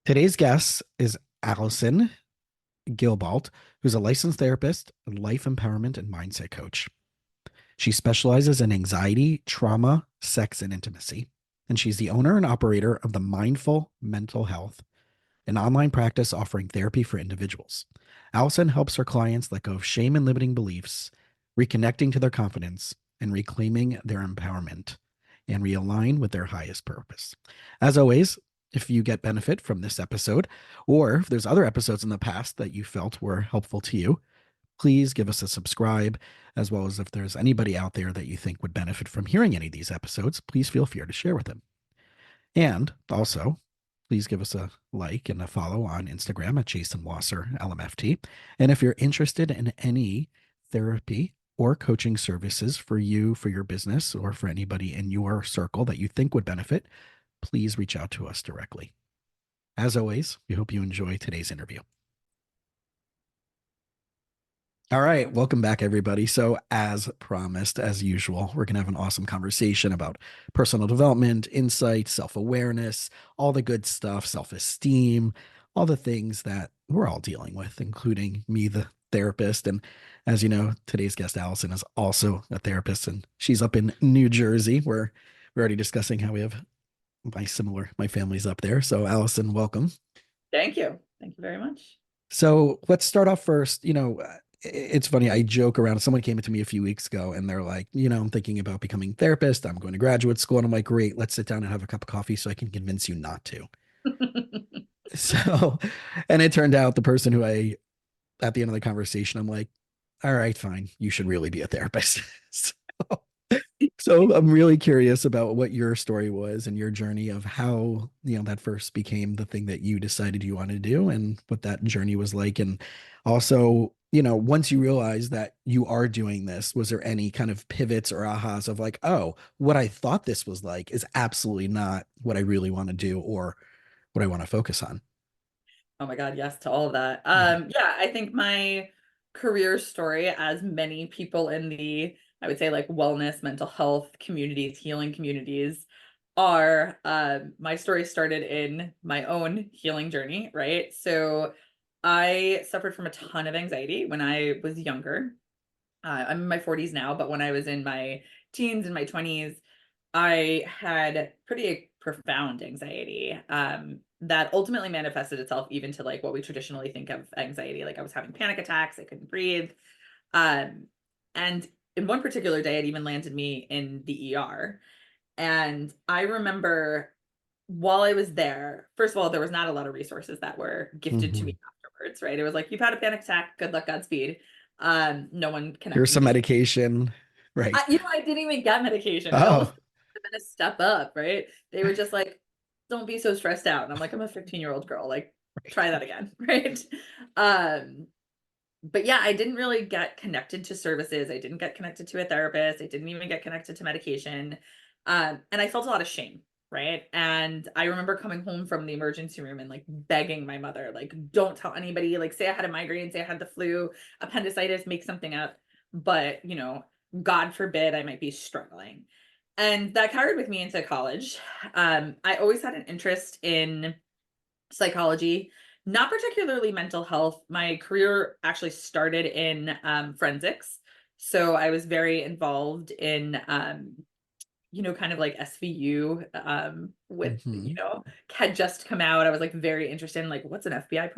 Today's guest is Allison Guilbault, who's a licensed therapist, life empowerment, and mindset coach. She specializes in anxiety, trauma, sex, and intimacy. And she's the owner and operator of the Mindful Mental Health, an online practice offering therapy for individuals. Allison helps her clients let go of shame and limiting beliefs, reconnecting to their confidence, and reclaiming their empowerment and realign with their highest purpose. As always, if you get benefit from this episode, or if there's other episodes in the past that you felt were helpful to you, please give us a subscribe, as well as if there's anybody out there that you think would benefit from hearing any of these episodes, please feel free to share with them. And also, please give us a like and a follow on Instagram at Jason Wasser, LMFT. And if you're interested in any therapy or coaching services for you, for your business, or for anybody in your circle that you think would benefit, please reach out to us directly. As always, we hope you enjoy today's interview. All right, welcome back, everybody. So, as promised, as usual, we're going to have an awesome conversation about personal development, insight, self awareness, all the good stuff, self esteem, all the things that we're all dealing with, including me, the therapist. And as you know, today's guest, Allison, is also a therapist, and she's up in New Jersey, where we're already discussing how we have my family's up there. So, Allison, welcome. Thank you. Thank you very much. So let's start off first. It's funny. I joke around. Someone came to me a few weeks ago and they're like, I'm thinking about becoming a therapist. I'm going to graduate school. And I'm like, great, let's sit down and have a cup of coffee so I can convince you not to. So, and it turned out the person who at the end of the conversation, I'm like, all right, fine. You should really be a therapist. So, so I'm really curious about what your story was and your journey of how, that first became the thing that you decided you wanted to do and what that journey was like. And also, once you realized that you are doing this, was there any kind of pivots or ahas of like, oh, what I thought this was like is absolutely not what I really want to do or what I want to focus on? Oh my God, yes to all of that. Mhm. Yeah, I think my career story, as many people in the, I would say, like wellness, mental health communities, healing communities are, my story started in my own healing journey, right? So I suffered from a ton of anxiety when I was younger. I'm in my 40s now, but when I was in my teens and my 20s, I had pretty profound anxiety that ultimately manifested itself even to like what we traditionally think of anxiety. Like I was having panic attacks, I couldn't breathe. Um, and in one particular day, it even landed me in the ER. And I remember while I was there, first of all, there was not a lot of resources that were gifted to me Mhm. afterwards, right? It was like, you've had a panic attack, good luck, Godspeed. No one Here's connected me some to medication. Right. I didn't even get medication. It almost Oh, have been a step up, right? They were just like, don't be so stressed out. And I'm like, I'm a 15-year-old girl. Like, try that again, right? Um, but yeah, I didn't really get connected to services. I didn't get connected to a therapist. I didn't even get connected to medication. And I felt a lot of shame, right? And I remember coming home from the emergency room and like begging my mother, like, don't tell anybody, like, say I had a migraine, say I had the flu, appendicitis, make something up. But, God forbid I might be struggling. And that carried with me into college. I always had an interest in psychology, not particularly mental health. My career actually started in forensics. So I was very involved in, kind of like SVU with, mhm. had just come out. I was like very interested in like, what's an FBI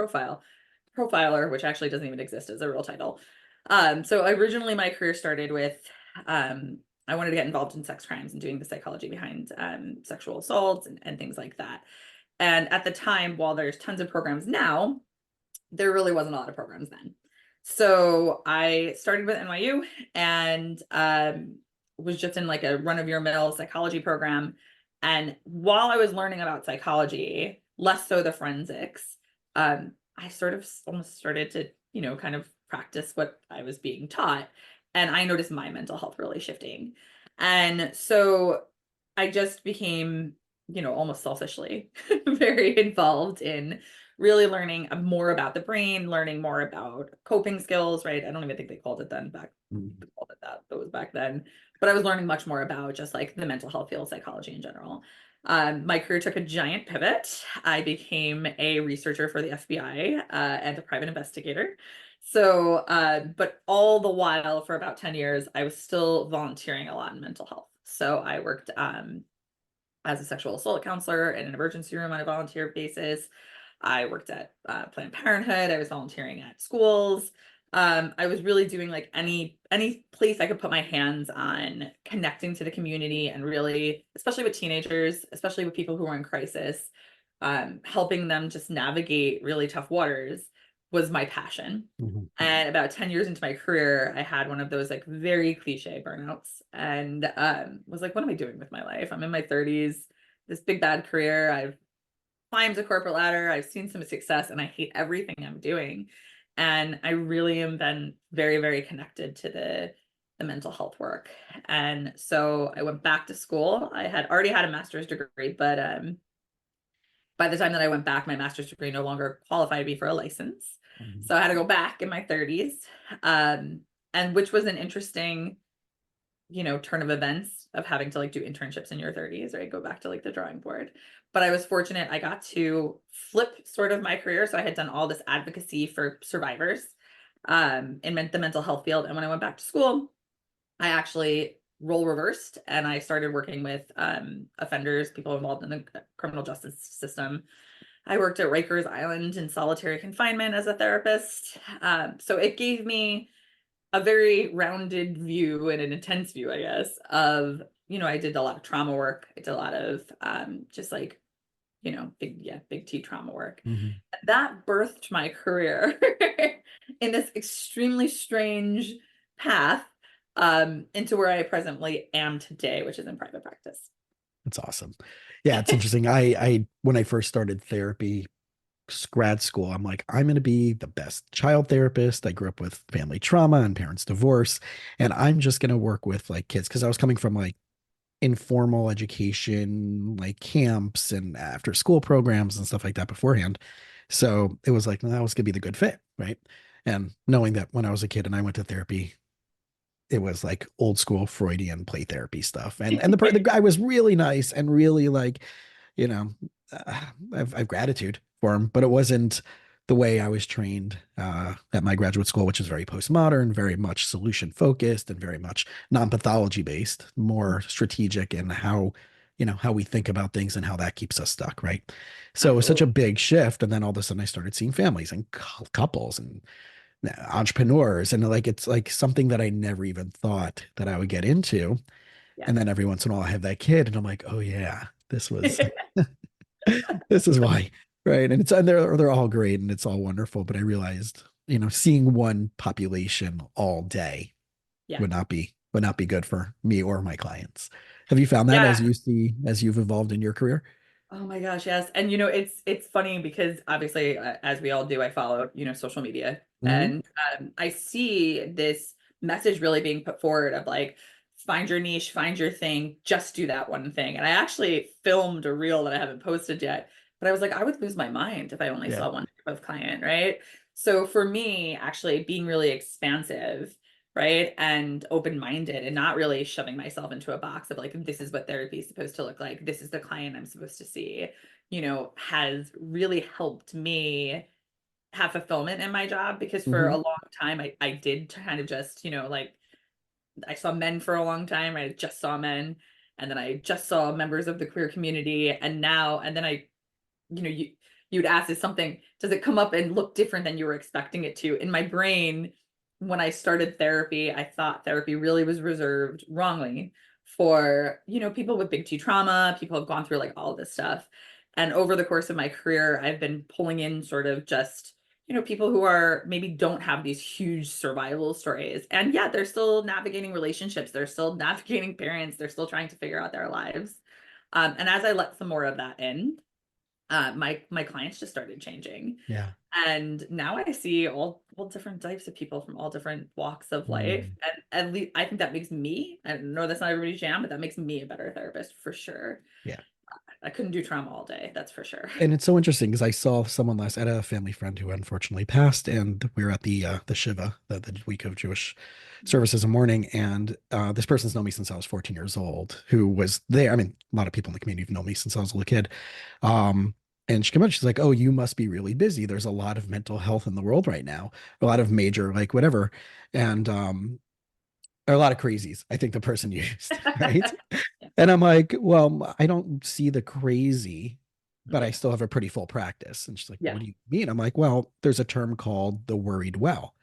profiler, which actually doesn't even exist as a real title. So originally my career started with, um, I wanted to get involved in sex crimes and doing the psychology behind sexual assaults and things like that. And at the time, while there's tons of programs now, there really wasn't a lot of programs then. So I started with NYU and was just in like a run of your mill psychology program. And while I was learning about psychology, less so the forensics, I sort of almost started to, kind of practice what I was being taught. And I noticed my mental health really shifting. And so I just became, almost selfishly very involved in really learning more about the brain, learning more about coping skills, right? I don't even think they called it then back, they called it that was back then. But I was learning much more about just like the mental health field, psychology in general. My career took a giant pivot. I became a researcher for the FBI and a private investigator. So, but all the while for about 10 years, I was still volunteering a lot in mental health. So I worked as a sexual assault counselor in an emergency room on a volunteer basis. I worked at Planned Parenthood. I was volunteering at schools. I was really doing like any place I could put my hands on connecting to the community and really, especially with teenagers, especially with people who are in crisis, helping them just navigate really tough waters was my passion. Mhm. And about 10 years into my career, I had one of those like very cliche burnouts and was like, what am I doing with my life? I'm in my 30s, this big bad career. I've climbed the corporate ladder. I've seen some success and I hate everything I'm doing. And I really am then very, very connected to the mental health work. And so I went back to school. I had already had a master's degree, but by the time that I went back, my master's degree no longer qualified me for a license. Mhm. So I had to go back in my 30s. Um, and which was an interesting, turn of events of having to like do internships in your 30s, right? Go back to like the drawing board. But I was fortunate I got to flip sort of my career. So I had done all this advocacy for survivors in the mental health field. And when I went back to school, I actually role reversed and I started working with offenders, people involved in the criminal justice system. I worked at Rikers Island in solitary confinement as a therapist. So it gave me a very rounded view and an intense view, I guess, of, I did a lot of trauma work. I did a lot of just like, big T trauma work. Mhm. That birthed my career in this extremely strange path into where I presently am today, which is in private practice. That's awesome. Yeah, it's interesting. I when I first started therapy, grad school, I'm like, I'm going to be the best child therapist. I grew up with family trauma and parents' divorce, and I'm just going to work with like kids because I was coming from like informal education, like camps and after school programs and stuff like that beforehand. So it was like, no, that was going to be the good fit, right? And knowing that when I was a kid and I went to therapy, it was like old school Freudian play therapy stuff. And the guy was really nice and really like, you know, I've gratitude for him, but it wasn't the way I was trained at my graduate school, which is very postmodern, very much solution focused, and very much non-pathology based, more strategic in how we think about things and how that keeps us stuck, right? So it was such Absolutely. a big shift, and then all of a sudden I started seeing families and couples and entrepreneurs, and like it's like something that I never even thought that I would get into. Yeah. And then every once in a while I have that kid, and I'm like, oh yeah, this is why, right? And they're all great and it's all wonderful, but I realized, seeing one population all day Yeah. would not be good for me or my clients. Have you found that Yeah. as you've evolved in your career? Oh my gosh, yes. And it's funny because obviously, as we all do, I follow, social media Hmm. and I see this message really being put forward of like, find your niche, find your thing, just do that one thing. And I actually filmed a reel that I haven't posted yet, but I was like, I would lose my mind if I only Yeah. saw one type of client, right? So for me, actually being really expansive, right? And open-minded and not really shoving myself into a box of like, this is what therapy is supposed to look like. This is the client I'm supposed to see, has really helped me have fulfillment in my job because for a Hmm. long time I did kind of just, like I saw men for a long time. I just saw men and then I just saw members of the queer community and then I, you'd ask, does it come up and look different than you were expecting it to? In my brain, when I started therapy, I thought therapy really was reserved wrongly for, people with big T trauma, people have gone through like all this stuff. And over the course of my career, I've been pulling in sort of just, people who are maybe don't have these huge survival stories. And yeah, they're still navigating relationships, they're still navigating parents, they're still trying to figure out their lives. And as I let some more of that in, my clients just started changing. Yeah. And now I see all different types of people from all different walks of life. Mm. And at least I think that makes me, I know that's not everybody's jam, but that makes me a better therapist for sure. Yeah. I couldn't do trauma all day, that's for sure. And it's so interesting because I saw someone last, I had a family friend who unfortunately passed, and we were at the Shiva, the week of Jewish services in mourning, and this person's known me since I was 14 years old, who was there. I mean, a lot of people in the community have known me since I was a little kid. Um, and she came out, she's like, "Oh, you must be really busy. There's a lot of mental health in the world right now, a lot of major, like whatever, and or a lot of crazies." I think the person used, right? Yeah. And I'm like, well, I don't see the crazy, but I Yeah. still have a pretty full practice. And she's like, Yeah. what do you mean? I'm like, well, there's a term called the worried well.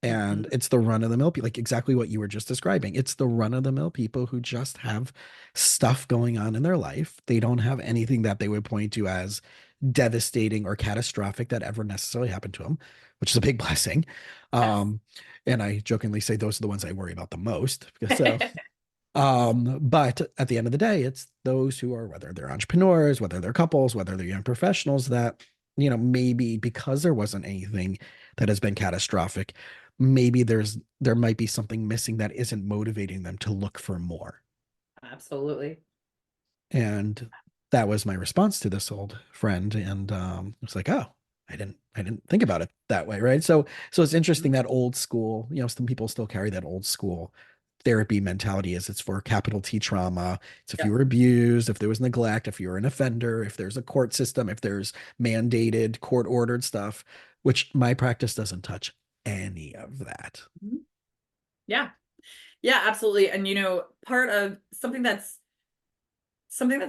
Mhm. And it's the run of the mill, like exactly what you were just describing. It's the run of the mill people who just have stuff going on in their life. They don't have anything that they would point to as devastating or catastrophic that ever necessarily happened to them, which is a big blessing. Yes. Um, and I jokingly say those are the ones I worry about the most. So but at the end of the day, it's those who are, whether they're entrepreneurs, whether they're couples, whether they're young professionals, that, maybe because there wasn't anything that has been catastrophic, maybe there might be something missing that isn't motivating them to look for more. Absolutely. And that was my response to this old friend. And it's like, oh, I didn't think about it that way, right? So it's interesting that old school, some people still carry that old school therapy mentality is it's for capital T trauma. It's if you Yep. were abused, if there was neglect, if you're an offender, if there's a court system, if there's mandated court ordered stuff, which my practice doesn't touch any of that. Mhm. Yeah. Yeah, absolutely. And part of something that's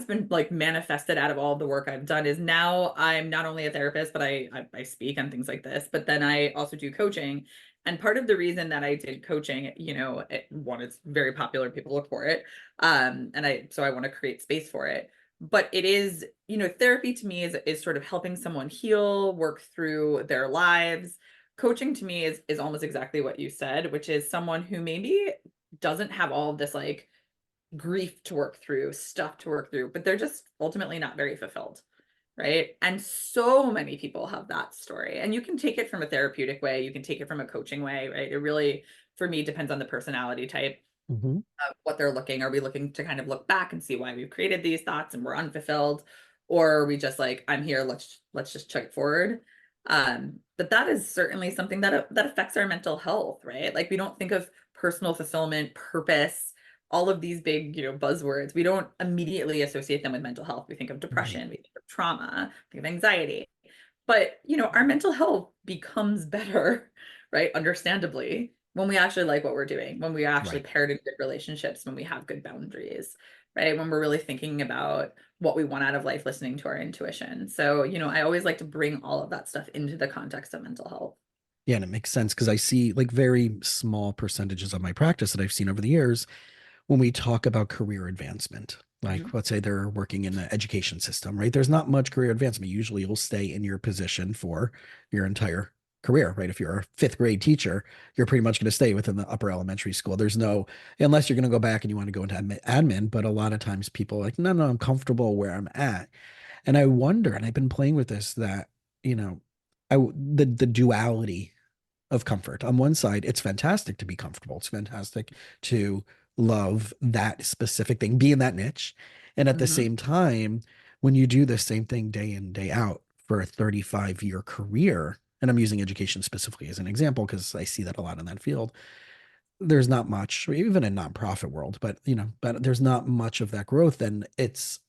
been like manifested out of all the work I've done is now I'm not only a therapist, but I speak on things like this, but then I also do coaching. And part of the reason that I did coaching, one, it's very popular, people look for it. And I want to create space for it. But it is, therapy to me is sort of helping someone heal, work through their lives. Coaching to me is almost exactly what you said, which is someone who maybe doesn't have all of this like grief to work through, stuff to work through, but they're just ultimately not very fulfilled. Right. And so many people have that story. And you can take it from a therapeutic way, you can take it from a coaching way, right? It really, for me, depends on the personality type Mhm. of what they're looking. Are we looking to kind of look back and see why we've created these thoughts and we're unfulfilled? Or are we just like, I'm here, let's just check it forward. But that is certainly something that affects our mental health, right? Like we don't think of personal fulfillment, purpose, all of these big, buzzwords. We don't immediately associate them with mental health. We think of Right. depression, we think of trauma, think of anxiety. But, our mental health becomes better, right? Understandably, when we actually like what we're doing, when we actually Right. paired in good relationships, when we have good boundaries, right? When we're really thinking about what we want out of life, listening to our intuition. So, I always like to bring all of that stuff into the context of mental health. Yeah, and it makes sense because I see like very small percentages of my practice that I've seen over the years when we talk about career advancement. Like, Mhm. let's say they're working in the education system, right? There's not much career advancement. Usually you'll stay in your position for your entire career, right? If you're a fifth grade teacher, you're pretty much going to stay within the upper elementary school. There's no, unless you're going to go back and you want to go into admin, but a lot of times people are like, no, no, I'm comfortable where I'm at. And I wonder, and I've been playing with this that, you know, the duality of comfort. On one side, it's fantastic to be comfortable. It's fantastic to love that specific thing, be in that niche. And at the Mhm. same time, when you do the same thing day in, day out for a 35-year career, and I'm using education specifically as an example because I see that a lot in that field, there's not much, even in nonprofit world, but but there's not much of that growth. And it's,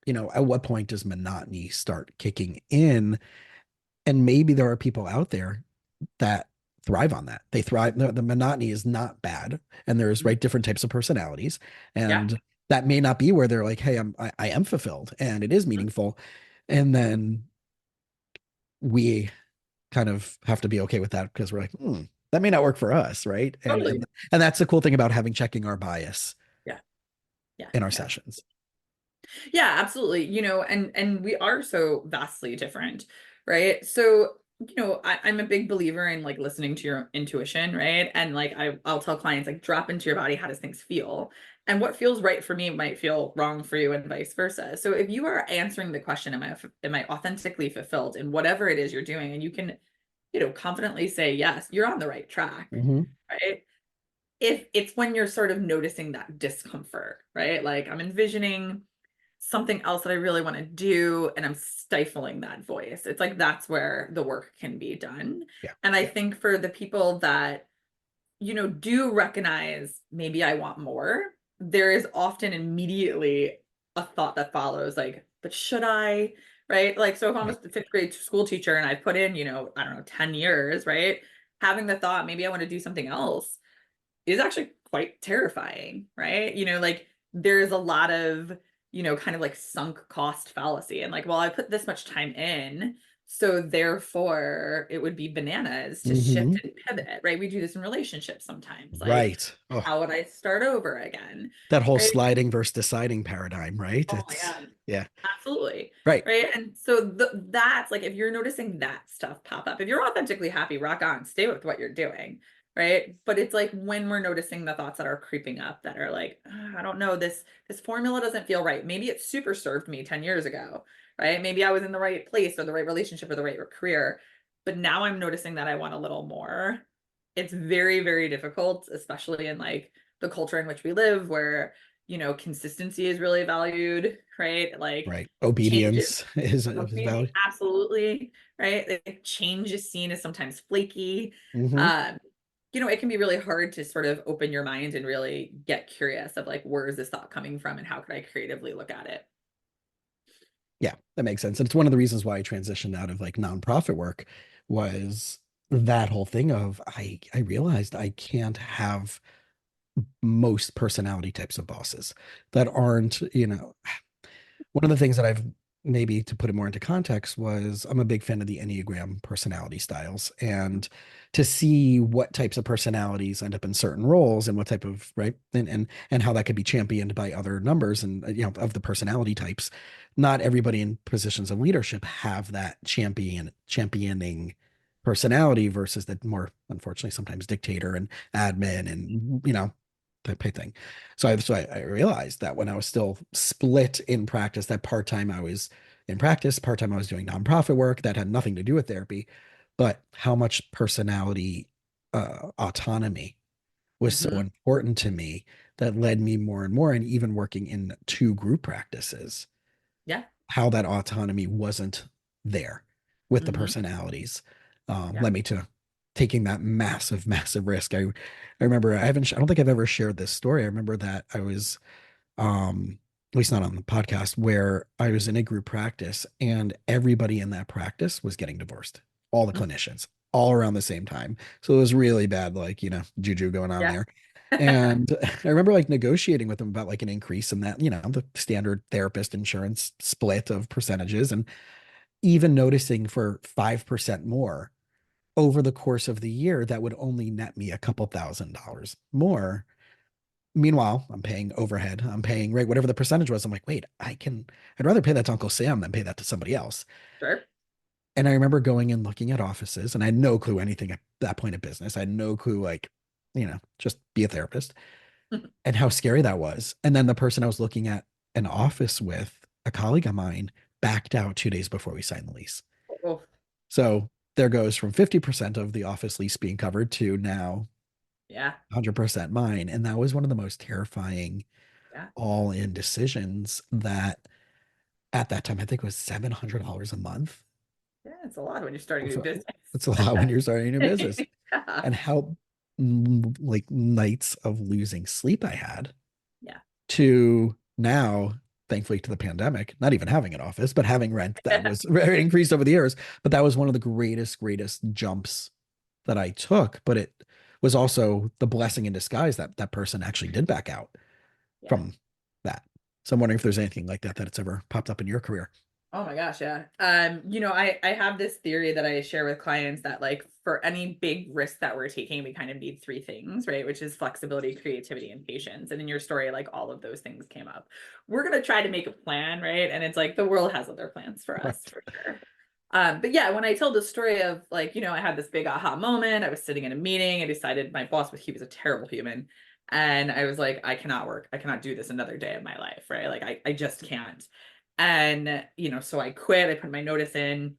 at what point does monotony start kicking in? And maybe there are people out there that thrive on that. They thrive. The monotony is not bad, and there's Mhm. right different types of personalities, Yeah. and that may not be where they're like, hey, I am fulfilled and it is Mhm. meaningful, and then we kind of have to be okay with that because we're like, that may not work for us, right? And Totally. and that's the cool thing about having checking our bias Yeah. Yeah. in our Yeah. sessions. Yeah, absolutely. And we are so vastly different, right? So, I'm a big believer in like listening to your intuition, right? And like I'll tell clients like drop into your body, how does things feel? And what feels right for me might feel wrong for you and vice versa. So if you are answering the question, am I authentically fulfilled in whatever it is you're doing, and you can, confidently say yes, you're on the right track, Hmm. right? If it's when you're sort of noticing that discomfort, right? Like I'm envisioning something else that I really want to do, and I'm stifling that voice. It's like that's where the work can be done. Yeah. And I think for the people that, do recognize maybe I want more, there is often immediately a thought that follows, like, but should I? Right? Like, so if I'm a Right. fifth grade school teacher and I put in, I don't know, 10 years, right? Having the thought, maybe I want to do something else is actually quite terrifying, right? Like there's a lot of, kind of like sunk cost fallacy. And like, well, I put this much time in, so therefore it would be bananas to Hmm. shift and pivot, right? We do this in relationships sometimes. Like, Right. Oh, how would I start over again? that whole Right? sliding versus deciding paradigm, right? Oh my It's God. yeah. Absolutely. Right. Right. And so that's like, if you're noticing that stuff pop up, if you're authentically happy, rock on, stay with what you're doing. Right. But it's like when we're noticing the thoughts that are creeping up that are like, I don't know, this formula doesn't feel right. Maybe it super served me 10 years ago. Right. Maybe I was in the right place or the right relationship or the right career. But now I'm noticing that I want a little more. It's very, very difficult, especially in like the culture in which we live, where consistency is really valued, right? Like Right. change Obedience is is valid. absolutely, right? Like change is seen as sometimes flaky. Hmm. Um, it can be really hard to sort of open your mind and really get curious of like, where is this thought coming from and how could I creatively look at it? Yeah, that makes sense. And it's one of the reasons why I transitioned out of like nonprofit work was that whole thing of I realized I can't have most personality types of bosses that aren't, one of the things that I've maybe to put it more into context was I'm a big fan of the Enneagram personality styles and to see what types of personalities end up in certain roles and what type of right and how that could be championed by other numbers and of the personality types. Not everybody in positions of leadership have that championing personality versus the more unfortunately sometimes dictator and admin and type of thing. So I realized that when I was still split in practice, that part time I was in practice, part time I was doing nonprofit work that had nothing to do with therapy, but how much personality autonomy was so Hmm. important to me that led me more and more, and even working in two group practices, Yeah. how that autonomy wasn't there with the Hmm. personalities Yeah. led me to taking that massive, massive risk. I remember I don't think I've ever shared this story. I remember that I was, at least not on the podcast, where I was in a group practice and everybody in that practice was getting divorced, all the clinicians, all around the same time. So it was really bad, like, juju going on Yeah. there. And I remember like negotiating with them about like an increase in that, the standard therapist insurance split of percentages, and even noticing for 5% more over the course of the year, that would only net me a couple $1,000s more. Meanwhile, I'm paying overhead. I'm paying, right, whatever the percentage was. I'm like, wait, I'd rather pay that to Uncle Sam than pay that to somebody else. Sure. And I remember going and looking at offices, and I had no clue anything at that point of business. I had no clue, like, just be a therapist, and how scary that was. And then the person I was looking at an office with, a colleague of mine, backed out 2 days before we signed the lease. Oh, So there goes from 50% of the office lease being covered to now yeah. 100% mine. And that was one of the most terrifying Yeah. all in decisions that at that time, I think it was $700 a month. Yeah. It's a lot when you're starting a new So business. it's a lot when you're starting a new business. Yeah. And how like nights of losing sleep I had Yeah. to now, thankfully to the pandemic, not even having an office, but having rent that was very increased over the years. But that was one of the greatest jumps that I took. But it was also the blessing in disguise that that person actually did back out Yeah. from that. So I'm wondering if there's anything like that that's ever popped up in your career. Oh my gosh, yeah. I have this theory that I share with clients that like for any big risk that we're taking, we kind of need three things, right? Which is flexibility, creativity, and patience. And in your story, like all of those things came up. We're gonna try to make a plan, right? And it's like the world has other plans for us Right. for sure. But yeah, when I tell the story of like, I had this big aha moment. I was sitting in a meeting. I decided my boss he was a terrible human. And I was like, I cannot work. I cannot do this another day of my life, right? Like I just can't. And, so I quit. I put my notice in,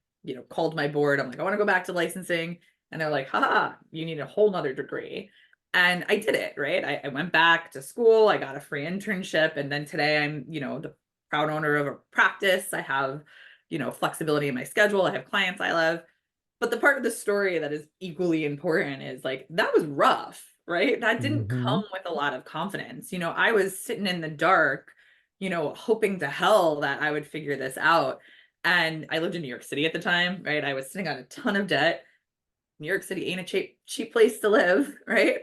called my board. I'm like, I want to go back to licensing. And they're like, haha, you need a whole nother degree. And I did it, right? I went back to school. I got a free internship. And then today I'm, the proud owner of a practice. I have, flexibility in my schedule. I have clients I love. But the part of the story that is equally important is like that was rough, right? That didn't Hmm. come with a lot of confidence. I was sitting in the dark, hoping to hell that I would figure this out. And I lived in New York City at the time, right? I was sitting on a ton of debt. New York City ain't a cheap place to live, right?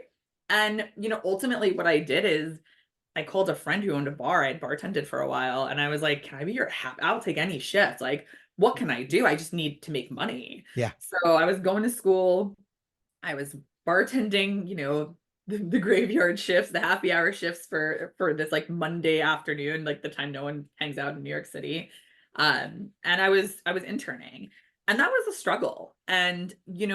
And ultimately what I did is I called a friend who owned a bar. I had bartended for a while, and I was like, "Can I be your I'll take any shift. Like, what can I do? I just need to make money." Yeah. So I was going to school. I was bartending, the graveyard shifts, the happy hour shifts for this like Monday afternoon, like the time no one hangs out in New York City. And I was interning, and that was a struggle. And in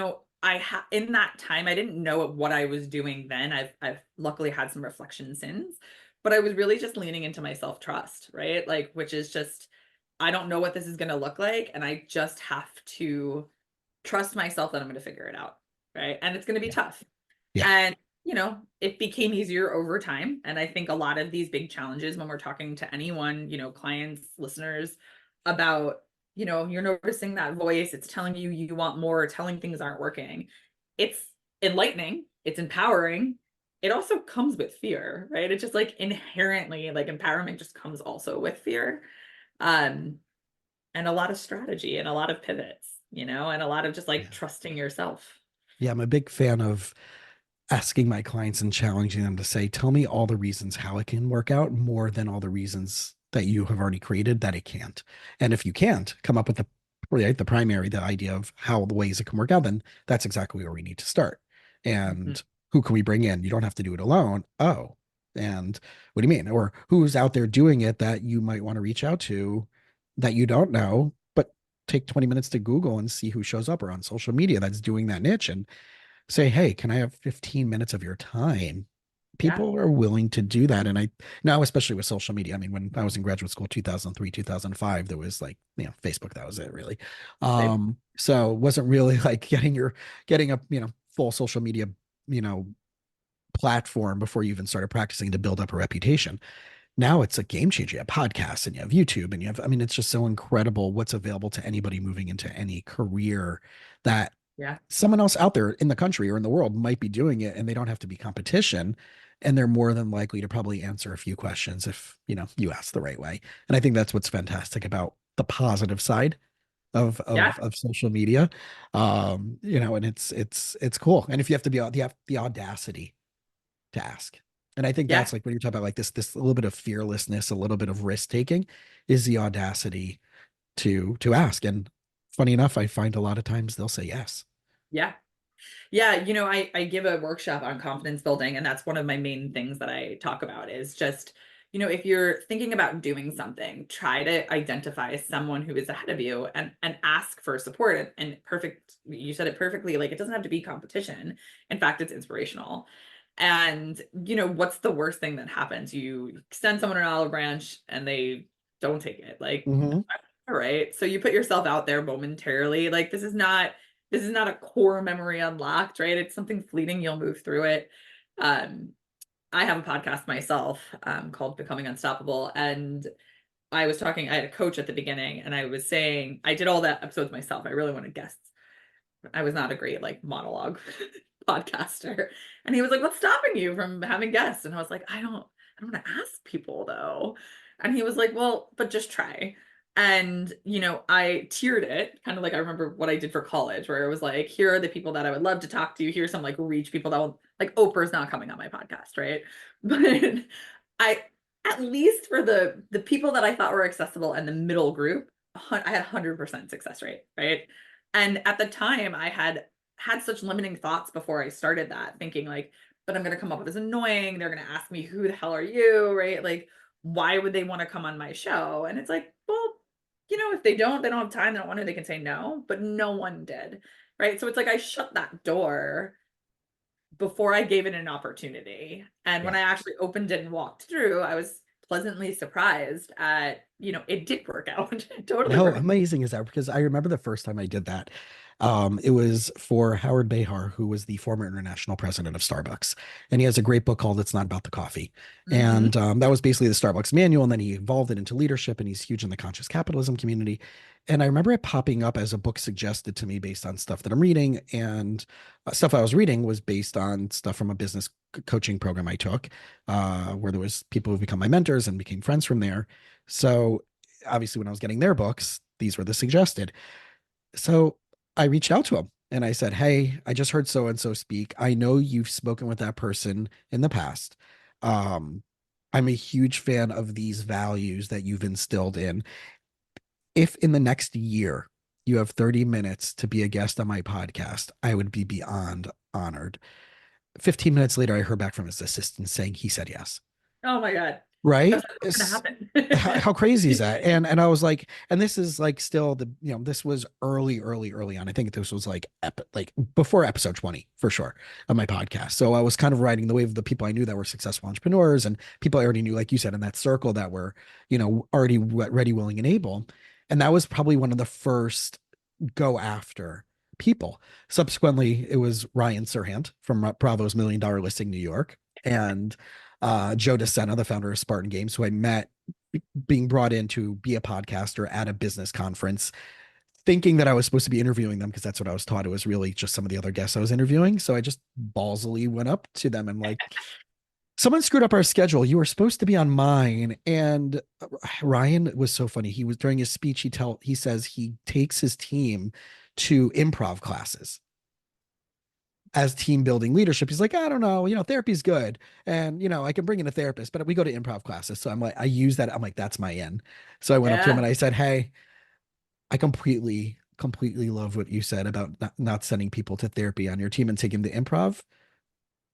that time I didn't know what I was doing then. I've luckily had some reflection since, but I was really just leaning into my self-trust, right? Like, which is just I don't know what this is going to look like, and I just have to trust myself that I'm going to figure it out, right? And it's going to be Yeah. tough. Yeah. And, it became easier over time. And I think a lot of these big challenges, when we're talking to anyone, clients, listeners, about, you're noticing that voice, it's telling you you want more, telling things aren't working. It's enlightening, it's empowering. It also comes with fear, right? It's just like inherently, like empowerment just comes also with fear. Um, and a lot of strategy and a lot of pivots, and a lot of just like Yeah. trusting yourself. Yeah. I'm a big fan of asking my clients and challenging them to say, tell me all the reasons how it can work out more than all the reasons that you have already created that it can't. And if you can't come up with the primary, the idea of how the ways it can work out, then that's exactly where we need to start. Mhm. And who can we bring in? You don't have to do it alone. Oh, and what do you mean? Or who's out there doing it that you might want to reach out to that you don't know, but take 20 minutes to Google and see who shows up or on social media that's doing that niche and say, hey, can I have 15 minutes of your time? Yeah, People are willing to do that. And I now, especially with social media, I mean, when I was in graduate school, 2003, 2005, there was like, Facebook, that was it really. same. So it wasn't really like getting a, full social media, you know, platform before you even started practicing to build up a reputation. Now it's a game changer. You have podcasts and you have YouTube and I mean, it's just so incredible what's available to anybody moving into any career that Yeah, someone else out there in the country or in the world might be doing it and they don't have to be competition. And they're more than likely to probably answer a few questions if, you ask the right way. And I think that's what's fantastic about the positive side of yeah, of social media. And it's cool. And if you have to you have the audacity to ask. And I think yeah, that's like when you're talking about like this little bit of fearlessness, a little bit of risk taking is the audacity to ask. And funny enough, I find a lot of times they'll say yes. yeah. Yeah, I give a workshop on confidence building, and that's one of my main things that I talk about is just, if you're thinking about doing something, try to identify someone who is ahead of you and ask for support. And perfect, you said it perfectly, like it doesn't have to be competition. In fact, it's inspirational. And what's the worst thing that happens? You extend someone an olive branch and they don't take it. Like, Hmm. all right. So you put yourself out there momentarily. Like this is not a core memory unlocked, right? It's something fleeting. You'll move through it. Um, I have a podcast myself called Becoming Unstoppable. And I had a coach at the beginning, and I was saying, I did all that episodes myself. I really wanted guests. I was not a great like monologue podcaster. And he was like, "What's stopping you from having guests?" And I was like, I don't want to ask people though. And he was like, "Well, but just try." And I tiered it, kind of like I remember what I did for college, where it was like, here are the people that I would love to talk to. Here's some like reach people that will like Oprah's not coming on my podcast, right? But I at least for the people that I thought were accessible and the middle group, I had 100% success rate, right? And at the time, I had such limiting thoughts before I started that, thinking like, but I'm going to come up with as annoying. They're going to ask me, who the hell are you? Right? Like, why would they want to come on my show? And it's like, well, if they don't have time, they don't want to, they can say no, but no one did. Right. So it's like I shut that door before I gave it an opportunity. And when Yeah. I actually opened it and walked through, I was pleasantly surprised at, it did work out. It totally How worked. amazing is that? Because I remember the first time I did that. It was for Howard Behar, who was the former international president of Starbucks. And he has a great book called It's Not About the Coffee. Hmm. And that was basically the Starbucks manual. And then he evolved it into leadership, and he's huge in the conscious capitalism community. And I remember it popping up as a book suggested to me based on stuff that I'm reading. And stuff I was reading was based on stuff from a business coaching program I took, where there was people who become my mentors and became friends from there. So obviously, when I was getting their books, these were the suggested. So I reached out to him and I said, "Hey, I just heard so and so speak. I know you've spoken with that person in the past. Um, I'm a huge fan of these values that you've instilled in. If in the next year you have 30 minutes to be a guest on my podcast, I would be beyond honored." 15 minutes later, I heard back from his assistant saying he said yes. Oh my God. I Right? was like, what's gonna happen? How crazy is that? And I was like, and this is like still this was early on. I think this was like before episode 20 for sure of my podcast. So I was kind of riding the wave of the people I knew that were successful entrepreneurs and people I already knew, like you said, in that circle that were, already ready, willing, and able. And that was probably one of the first go after people. Subsequently, it was Ryan Serhant from Bravo's Million Dollar Listing New York and Joe DeSena, the founder of Spartan Games, who I met being brought in to be a podcaster at a business conference, thinking that I was supposed to be interviewing them because that's what I was taught. It was really just some of the other guests I was interviewing. So I just ballsily went up to them and like, someone screwed up our schedule. You were supposed to be on mine. And Ryan was so funny. He was during his speech, he says he takes his team to improv classes as team building leadership. He's like, I don't know, therapy's good. And, I can bring in a therapist, but we go to improv classes. So I'm like, I use that. I'm like, that's my in. So I went up to him Yeah. and I said, hey, I completely love what you said about not sending people to therapy on your team and taking the improv,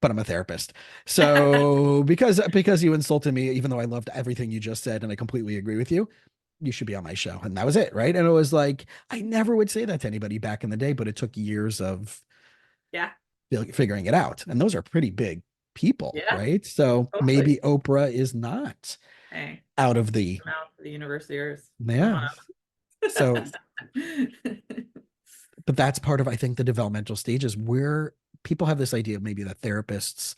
but I'm a therapist. So because you insulted me, even though I loved everything you just said and I completely agree with you, you should be on my show. And that was it. Right. And it was like, I never would say that to anybody back in the day, but it took years of Yeah. figuring it out. And those are pretty big people, Yeah. right? So Totally. maybe Oprah is not Hey, out of the, come out to the universe yours. Come yeah. on So, up. but that's part of, I think, the developmental stages where people have this idea of maybe that therapists,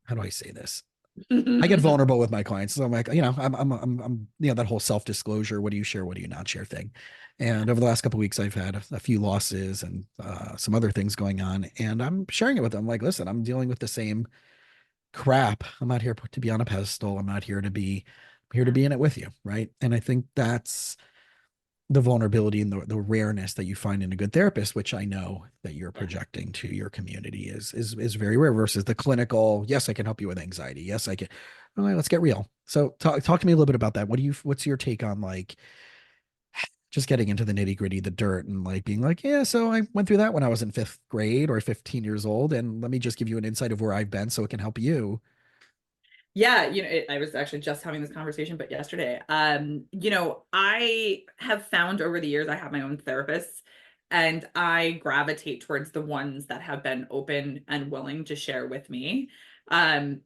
how do I say this? I get vulnerable with my clients. So I'm like, that whole self-disclosure. What do you share? What do you not share thing? And over the last couple of weeks, I've had a few losses and some other things going on. And I'm sharing it with them. Like, listen, I'm dealing with the same crap. I'm not here to be on a pedestal. I'm here to Yeah. be in it with you. Right. And I think that's the vulnerability and the rareness that you find in a good therapist, which I know that you're Yeah. projecting to your community is very rare versus the clinical. Yes, I can help you with anxiety. Yes, I can. All right, let's get real. So talk to me a little bit about that. What's your take on like just getting into the nitty gritty, the dirt, and like being like, yeah, so I went through that when I was in fifth grade or 15 years old, and let me just give you an insight of where I've been so it can help you. Yeah, I was actually just having this conversation, but yesterday, I have found over the years I have my own therapists, and I gravitate towards the ones that have been open and willing to share with me. And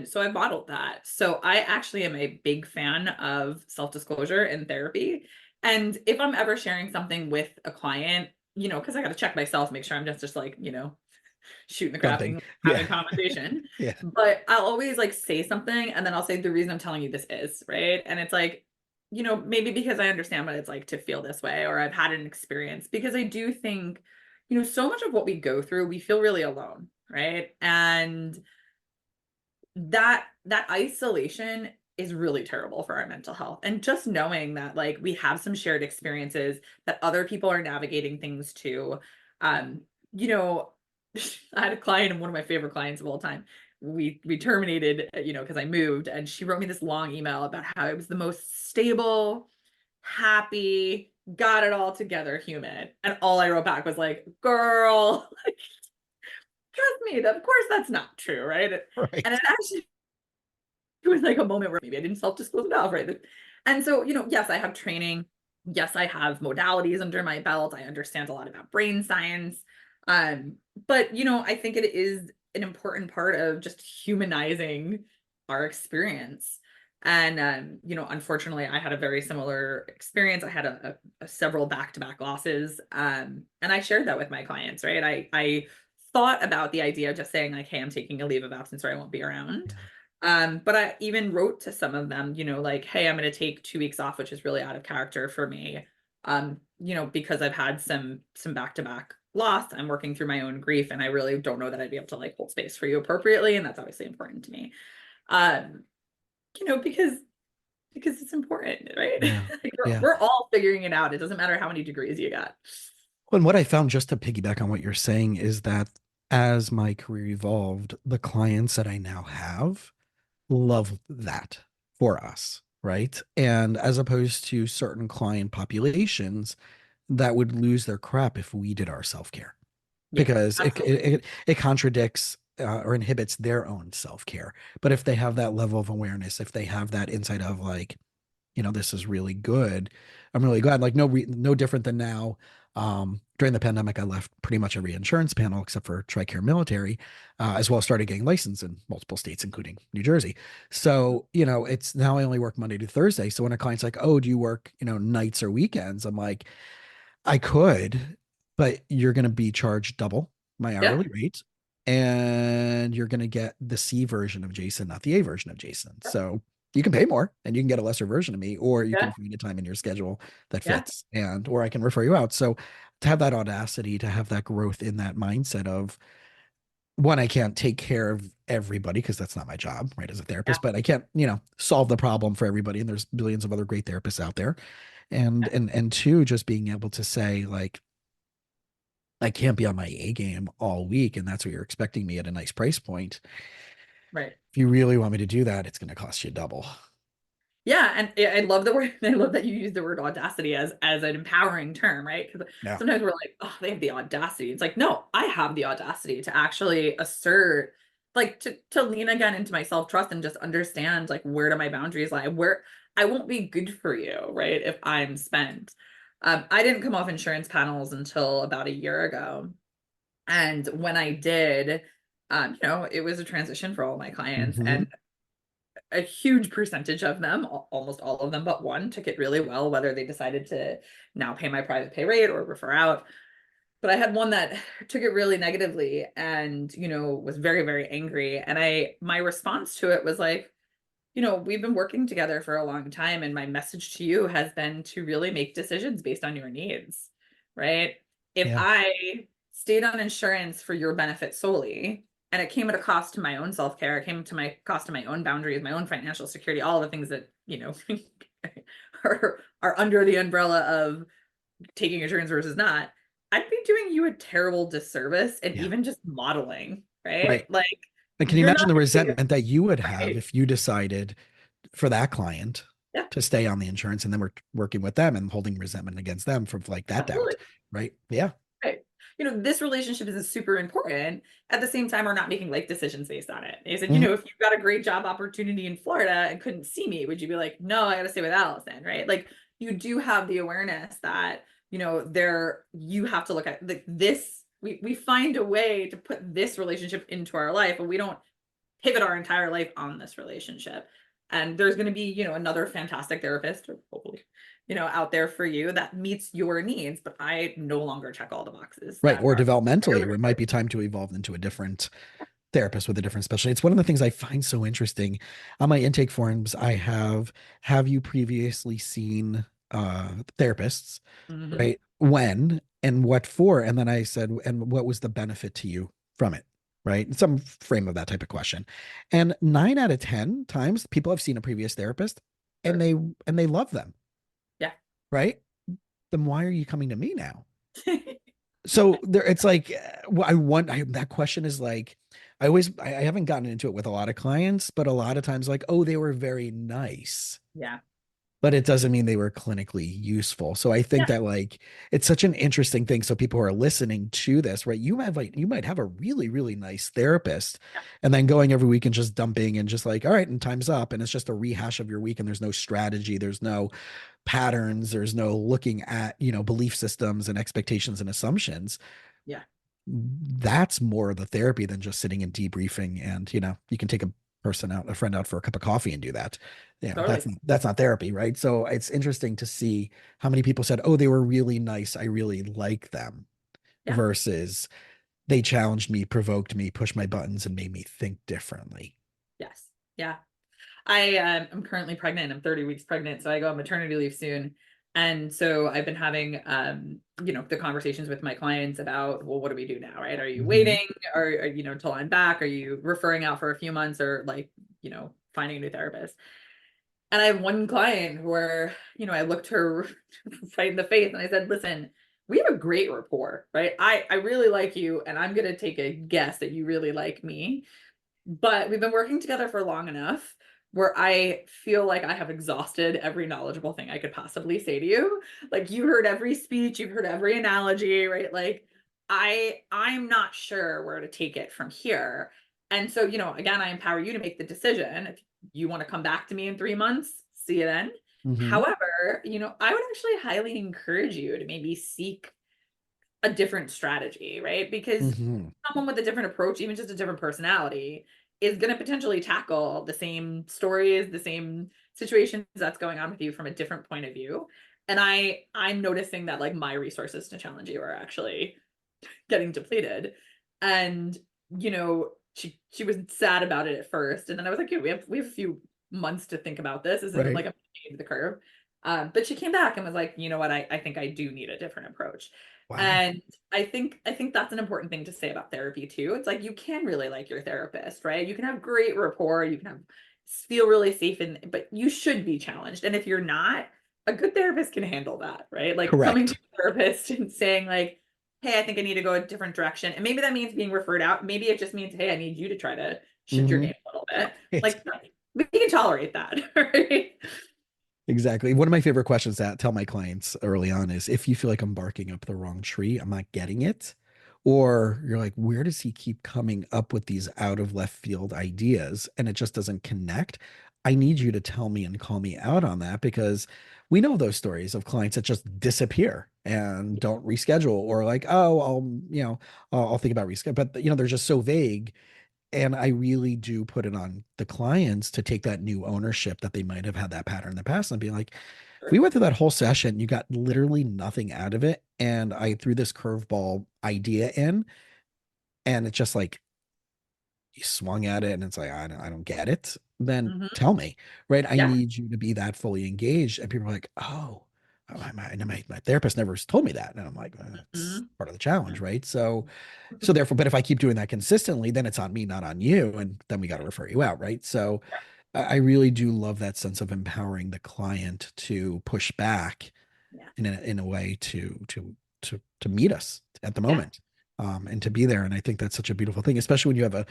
so I modeled that. So I actually am a big fan of self-disclosure in therapy. And if I'm ever sharing something with a client, because I got to check myself, make sure I'm just like, shooting the crap Dumping. and Yeah. having conversation. Yeah. But I'll always like say something and then I'll say the reason I'm telling you this is, right? And it's like, maybe because I understand what it's like to feel this way or I've had an experience because I do think, so much of what we go through, we feel really alone, right? And that isolation is really terrible for our mental health. And just knowing that like we have some shared experiences that other people are navigating things too. You know, I had a client and one of my favorite clients of all time. We terminated, because I moved and she wrote me this long email about how it was the most stable, happy, got it all together human. And all I wrote back was like, girl, trust me, of course that's not true, right? And Right. it actually it was like a moment where maybe I didn't self-disclose enough, right? And so, yes, I have training. Yes, I have modalities under my belt. I understand a lot about brain science. Um, but I think it is an important part of just humanizing our experience. And unfortunately, I had a very similar experience. I had a several back-to-back losses, and I shared that with my clients, right? I thought about the idea of just saying like, "Hey, I'm taking a leave of absence, or I won't be around." Yeah. But I even wrote to some of them, like, "Hey, I'm going to take 2 weeks off, which is really out of character for me, because I've had some back-to-back loss. I'm working through my own grief, and I really don't know that I'd be able to like hold space for you appropriately, and that's obviously important to me." Um, because it's important, right? Yeah. Like Yeah. we're all figuring it out. It doesn't matter how many degrees you got. And what I found, just to piggyback on what you're saying, is that as my career evolved, the clients that I now have love that for us, right? And as opposed to certain client populations that would lose their crap if we did our self-care, Yeah, because absolutely. it contradicts or inhibits their own self-care. But if they have that level of awareness, if they have that insight of like, this is really good. I'm really glad. Like no different than now. During the pandemic, I left pretty much every insurance panel except for TRICARE Military, as well as started getting licensed in multiple states, including New Jersey. So, it's now I only work Monday to Thursday. So when a client's like, "Oh, do you work, nights or weekends?" I'm like, I could, but you're going to be charged double my Yeah. hourly rate, and you're going to get the C version of Jason, not the A version of Jason. So you can pay more and you can get a lesser version of me, or you Yeah. can find a time in your schedule that Yeah. fits, or I can refer you out. So to have that audacity, to have that growth in that mindset of, one, I can't take care of everybody because that's not my job, right, as a Yeah. therapist, but I can't, solve the problem for everybody. And there's billions of other great therapists out there. Yeah. And two, just being able to say, like, I can't be on my A game all week, and that's what you're expecting me at a nice price point. Right. If you really want me to do that, it's going to cost you double. Yeah, and I love the word. I love that you use the word audacity as an empowering term, right? Because Yeah. sometimes we're like, "Oh, they have the audacity." It's like, no, I have the audacity to actually assert, like to lean again into my self-trust and just understand like where do my boundaries lie? Where I won't be good for you, right? If I'm spent. I didn't come off insurance panels until about a year ago, and when I did, it was a transition for all my clients, Hmm. and a huge percentage of them, almost all of them but one, took it really well, whether they decided to now pay my private pay rate or refer out. But I had one that took it really negatively and, was very, very angry. And my response to it was like, we've been working together for a long time, and my message to you has been to really make decisions based on your needs, right? If Yeah. I stayed on insurance for your benefit solely, and it came at a cost to my own self-care, it came to my cost to my own boundaries, my own financial security, all the things that, are under the umbrella of taking insurance versus not, I'd be doing you a terrible disservice and Yeah. even just modeling, right? Right. Like And can you you're not imagine the gonna be resentment that you would have right. if you decided for that client Yeah, to stay on the insurance, and then we're working with them and holding resentment against them for like that doubt, absolutely. right? Yeah. Right. This relationship is super important. At the same time, we're not making life decisions based on it. He said, Hmm. if you got a great job opportunity in Florida and couldn't see me, would you be like, no, I got to stay with Allison, right? Like you do have the awareness that, you have to look at like this. We find a way to put this relationship into our life, and we don't pivot our entire life on this relationship. And there's going to be, another fantastic therapist, or hopefully, out there for you that meets your needs. But I no longer check all the boxes Right. that Or are. developmentally, or it might be time to evolve into a different therapist with a different specialty. It's one of the things I find so interesting. On my intake forms, I have you previously seen therapists, Mhm. right? When and what for? And then I said, and what was the benefit to you from it? Right. Some frame of that type of question. And 9 out of 10 times people have seen a previous therapist and Sure. they love them. Yeah. Right. Then why are you coming to me now? So there, it's like, that question is like, I haven't gotten into it with a lot of clients, but a lot of times, like, oh, they were very nice, Yeah. but it doesn't mean they were clinically useful. So I think Yeah. that, like, it's such an interesting thing. So people who are listening to this, right? You might have a really, really nice therapist, Yeah. and then going every week and just dumping and just like, all right, and time's up. And it's just a rehash of your week, and there's no strategy, there's no patterns, there's no looking at, belief systems and expectations and assumptions. Yeah. That's more of the therapy than just sitting and debriefing, and you can take a a friend out for a cup of coffee and do that. Totally. That's not therapy, right? So it's interesting to see how many people said, "Oh, they were really nice. I really like them," Yeah. versus they challenged me, provoked me, pushed my buttons, and made me think differently. Yes. Yeah. I'm currently pregnant. I'm 30 weeks pregnant, so I go on maternity leave soon. And so I've been having the conversations with my clients about, well, what do we do now, right? Are you Mhm. waiting or until I'm back? Are you referring out for a few months or like, finding a new therapist? And I have one client where, I looked her right in the face and I said, listen, we have a great rapport, right? I really like you, and I'm gonna take a guess that you really like me. But we've been working together for long enough where I feel like I have exhausted every knowledgeable thing I could possibly say to you. Like you heard every speech, you've heard every analogy, right? Like I'm not sure where to take it from here. And so, again, I empower you to make the decision. If you want to come back to me in 3 months, see you then. Mhm. However, I would actually highly encourage you to maybe seek a different strategy, right? Because Mhm. someone with a different approach, even just a different personality, is going to potentially tackle the same stories, the same situations that's going on with you from a different point of view. And I'm noticing that like my resources to challenge you are actually getting depleted. And she was sad about it at first, and then I was like, yeah, we have a few months to think about this. This isn't Right. like a change the curve. But she came back and was like, you know what, I think I do need a different approach. Wow. And I think that's an important thing to say about therapy too. It's like you can really like your therapist, right? You can have great rapport, you can have feel really safe, but you should be challenged. And if you're not, a good therapist can handle that, right? Like coming to Correct. a therapist and saying like, hey, I think I need to go a different direction. And maybe that means being referred out. Maybe it just means, hey, I need you to try to shift your Mhm. game a little bit. It's Like we can tolerate that, right? exactly. One of my favorite questions that I tell my clients early on is if you feel like I'm barking up the wrong tree, I'm not getting it. Or you're like, where does he keep coming up with these out of left field ideas and it just doesn't connect? I need you to tell me and call me out on that because we know those stories of clients that just disappear and don't reschedule or like, oh, I'll think about reschedule. But, they're just so vague, and I really do put it on the clients to take that new ownership that they might have had that pattern in the past and be like, we Sure. went through that whole session, you got literally nothing out of it. And I threw this curveball idea in, and it's just like you swung at it and it's like, I don't get it. Then Hmm. tell me, right? I Yeah. need you to be that fully engaged. And people are like, oh, my therapist never told me that. And I'm like, it's Hmm. part of the challenge, right? So therefore, but if I keep doing that consistently, then it's on me, not on you. And then we got to refer you out, right? So I really do love that sense of empowering the client to push back Yeah. in a way to meet us at the Yeah. moment, and to be there. And I think that's such a beautiful thing, especially when you have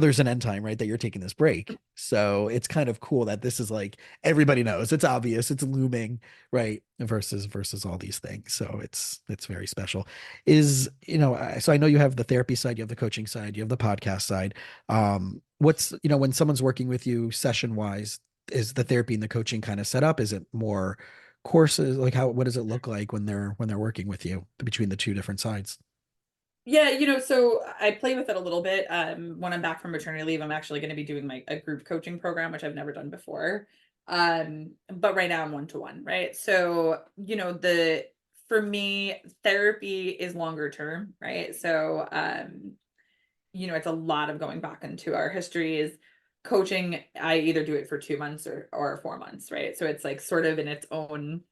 there's an end time, right? That you're taking this break. So it's kind of cool that this is like everybody knows, it's obvious, it's looming, right? Versus all these things. So it's very special. So I know you have the therapy side, you have the coaching side, you have the podcast side. What's when someone's working with you session wise, is the therapy and the coaching kind of set up? Is it more courses? Like what does it look like when they're working with you between the two different sides? Yeah, so I play with it a little bit. When I'm back from maternity leave, I'm actually going to be doing a group coaching program, which I've never done before. But right now I'm one-to-one, right? So, the for me, therapy is longer term, right? So, it's a lot of going back into our histories. Coaching, I either do it for 2 months or 4 months, right? So it's like sort of in its own,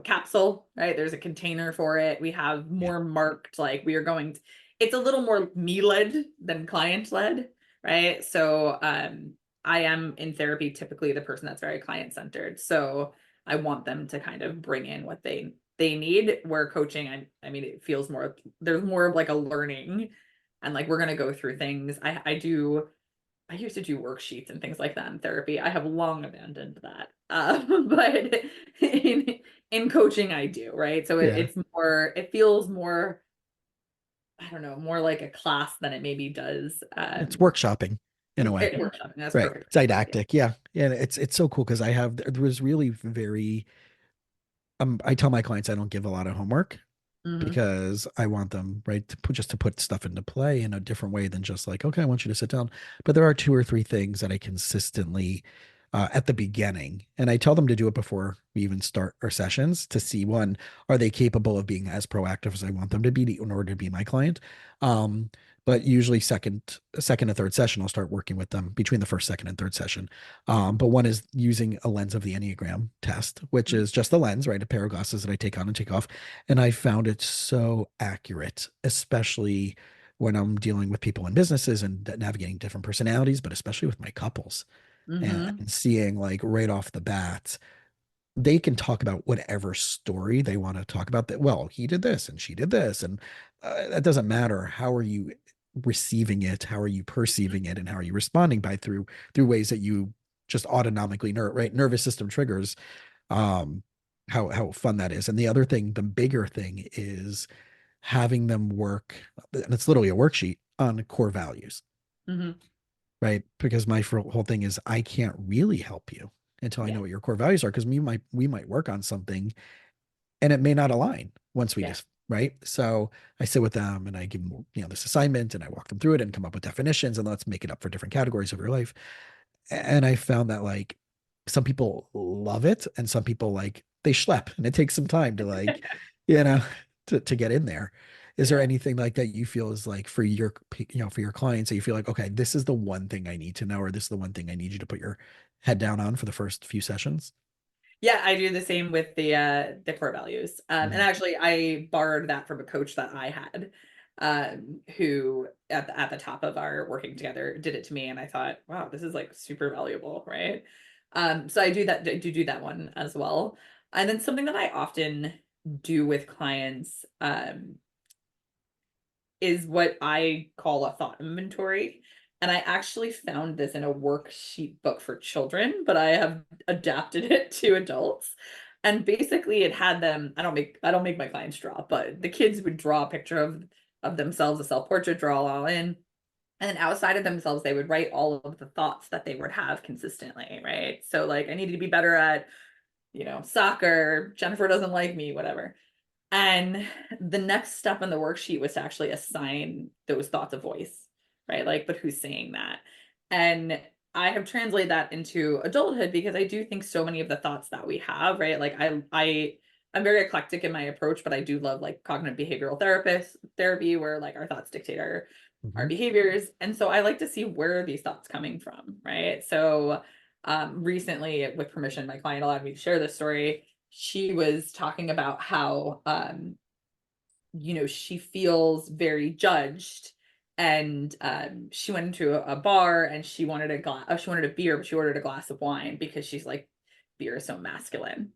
capsule, right? There's a container for it. We have Yeah. more marked, like we are going to, it's a little more me led than client led, right? So I am in therapy typically the person that's very client centered. So I want them to kind of bring in what they need. Where coaching, I mean, it feels more, there's more of like a learning, and like we're gonna go through things. I used to do worksheets and things like that in therapy. I have long abandoned that. But in coaching I do, right? So Yeah. it feels more, I don't know, more like a class than it maybe does. It's workshopping in a way, Workshopping. That's right? perfect. Yeah. Didactic. Yeah. Yeah. It's so cool because there was really very I tell my clients I don't give a lot of homework. Hmm. because I want them, right, to put just to put stuff into play in a different way than just like, okay, I want you to sit down. But there are two or three things that I consistently at the beginning, and I tell them to do it before we even start our sessions to see one, are they capable of being as proactive as I want them to be in order to be my client? Um, but usually second and third session, I'll start working with them between the first, second, and third session. But one is using a lens of the Enneagram test, which is just the lens, right? A pair of glasses that I take on and take off. And I found it so accurate, especially when I'm dealing with people in businesses and navigating different personalities, but especially with my couples Hmm. and seeing like right off the bat, they can talk about whatever story they want to talk about that. Well, he did this and she did this. And that doesn't matter. How are you receiving it? How are you perceiving it? And how are you responding through ways that you just autonomically right? Nervous system triggers um how fun that is. And the other thing, the bigger thing is having them work, and it's literally a worksheet on core values, Hmm. right? Because my whole thing is I can't really help you until I Yeah. know what your core values are, because we might work on something and it may not align once we Yeah. just right. So I sit with them and I give them, this assignment and I walk them through it and come up with definitions and let's make it up for different categories of your life. And I found that like some people love it and some people like they schlep and it takes some time to like, you know, to get in there. Is there Yeah. anything like that you feel is like for your, for your clients that you feel like, okay, this is the one thing I need to know, or this is the one thing I need you to put your head down on for the first few sessions? Yeah, I do the same with the core values. And Mhm. actually I borrowed that from a coach that I had, who at the top of our working together did it to me, and I thought, wow, this is like super valuable, right? So I do that one as well. And then something that I often do with clients, is what I call a thought inventory. And I actually found this in a worksheet book for children, but I have adapted it to adults. And basically it had them, I don't make my clients draw, but the kids would draw a picture of themselves, a self-portrait, draw all in. And then outside of themselves, they would write all of the thoughts that they would have consistently, right? So like I needed to be better at, soccer, Jennifer doesn't like me, whatever. And the next step on the worksheet was to actually assign those thoughts a voice, right? Like, but who's saying that? And I have translated that into adulthood because I do think so many of the thoughts that we have, right? Like I'm very eclectic in my approach, but I do love like cognitive behavioral therapy where like our thoughts dictate our Mhm. behaviors. And so I like to see where are these thoughts coming from, right? So recently, with permission, my client allowed me to share this story. She was talking about how she feels very judged, and she went into a bar and she wanted a beer, but she ordered a glass of wine because she's like, beer is so masculine,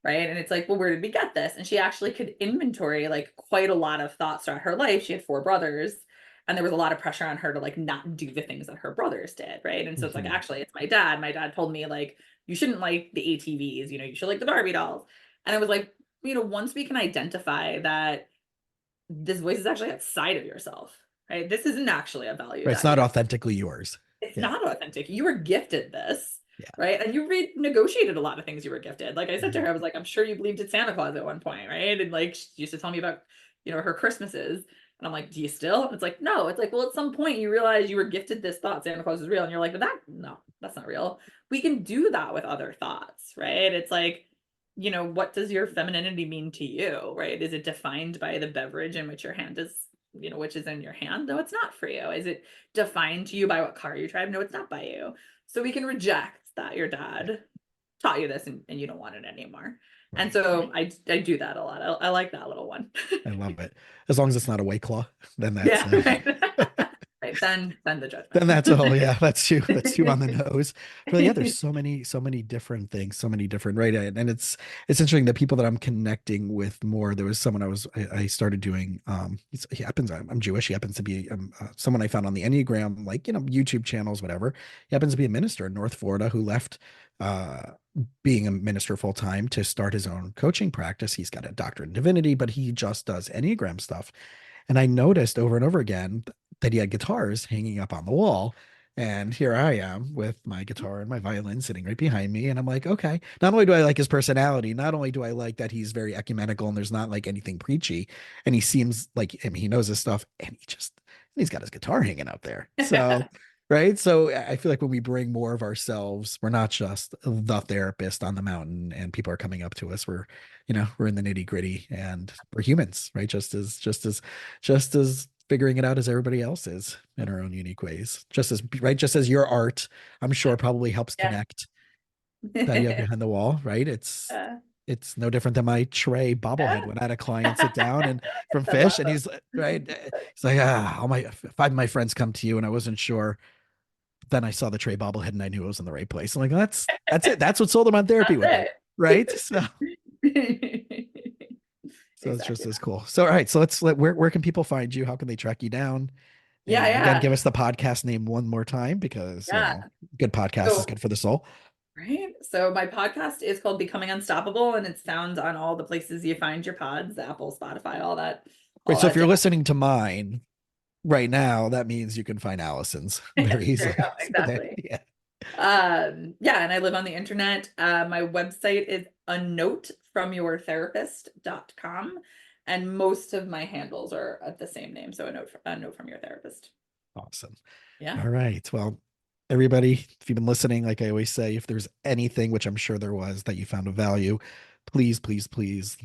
right? And it's like, well, where did we get this? And she actually could inventory like quite a lot of thoughts throughout her life. She had four brothers, and there was a lot of pressure on her to like not do the things that her brothers did, right? And so it's like, Mhm. actually, it's my dad told me like, you shouldn't like the ATVs, you should like the Barbie dolls. And it was like, once we can identify that this voice is actually outside of yourself, right? This isn't actually a value Right. It's that not you authentically yours. it's Yeah. not authentic. You were gifted this, Yeah. right? And you negotiated a lot of things you were gifted. Like I said to Mhm. her, I was like, I'm sure you believed in Santa Claus at one point, right? And like she used to tell me about, her Christmases. And I'm like, do you still? And it's like, no. It's like, well, at some point you realize you were gifted this thought, Santa Claus is real. And you're like, but no, that's not real. We can do that with other thoughts, right? It's like, what does your femininity mean to you, right? Is it defined by the beverage in which your hand is, which is in your hand? No, it's not for you. Is it defined to you by what car you drive? No, it's not by you. So we can reject that your Yeah. dad taught you this, and you don't want it anymore. And Right. so I do that a lot. I like that little one. I love it. As long as it's not a white claw, then that's Yeah, right. Right. Then the then judgment. that's all. Yeah, that's too on the nose. But yeah, there's so many different things, so many different, right. And it's interesting, the people that I'm connecting with more. There was someone I started doing. He happens. I'm Jewish. He happens to be someone I found on the Enneagram, like YouTube channels, whatever. He happens to be a minister in North Florida who left uh being a minister full time to start his own coaching practice. He's got a doctorate in divinity, but he just does Enneagram stuff. And I noticed over and over again that he had guitars hanging up on the wall. And here I am with my guitar and my violin sitting right behind me. And I'm like, okay, not only do I like his personality, not only do I like that he's very ecumenical and there's not like anything preachy, and he seems like, I mean, he knows his stuff and he's got his guitar hanging out there. So, right. So I feel like when we bring more of ourselves, we're not just the therapist on the mountain and people are coming up to us. We're in the nitty gritty and we're humans, right? Just as figuring it out as everybody else is in our own unique ways. Just as right, just as your art, I'm sure probably helps Yeah. connect that you have behind the wall, right? Yeah. It's no different than my tray bobblehead Yeah. when I had a client sit down and from That's Fish, and awesome. he's right. He's like, all my 5 of my friends come to you, and I wasn't sure. Then I saw the tray bobblehead, and I knew it was in the right place. I'm like, that's it. That's what sold him on therapy with me, That's right? So it. so it's just Exactly. as cool. So all right, so where can people find you? How can they track you down? Yeah, And again, yeah. give us the podcast name one more time because, Yeah. good podcast is So, good for the soul. right. So my podcast is called Becoming Unstoppable, and it's found on all the places you find your pods, Apple, Spotify, Right. all So if that you're jazz. listening to mine right now, that means you can find Allison's very There you easily. go. So there, Exactly. yeah. Yeah, and I live on the internet. My website is a note from your therapist.com, and most of my handles are the same name. So a note from your therapist. Awesome. Yeah. All right. Well, everybody, if you've been listening, like I always say, if there's anything, which I'm sure there was, that you found of value, please, please, please,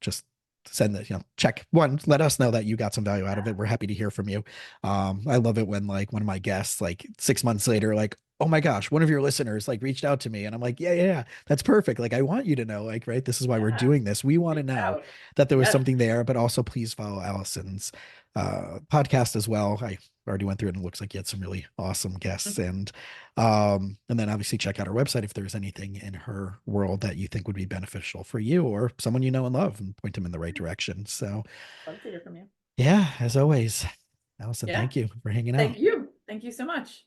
just send it, check one, let us know that you got some value out of it. We're happy to hear from you. I love it when like one of my guests, like 6 months later, like, oh my gosh, one of your listeners like reached out to me and I'm like, yeah, yeah, yeah, that's perfect. Like, I want you to know, like, right, this is why we're Yeah. doing this. We want to Reach know out. that there was Yes. something there, but also please follow Allison's podcast as well. I already went through it and it looks like you had some really awesome guests, and then obviously check out our website if there's anything in her world that you think would be beneficial for you or someone you know and love, and point them in the right direction. So Love to hear from you. yeah, as always, Allison, Yeah. thank you for hanging out. Thank you. Thank you so much.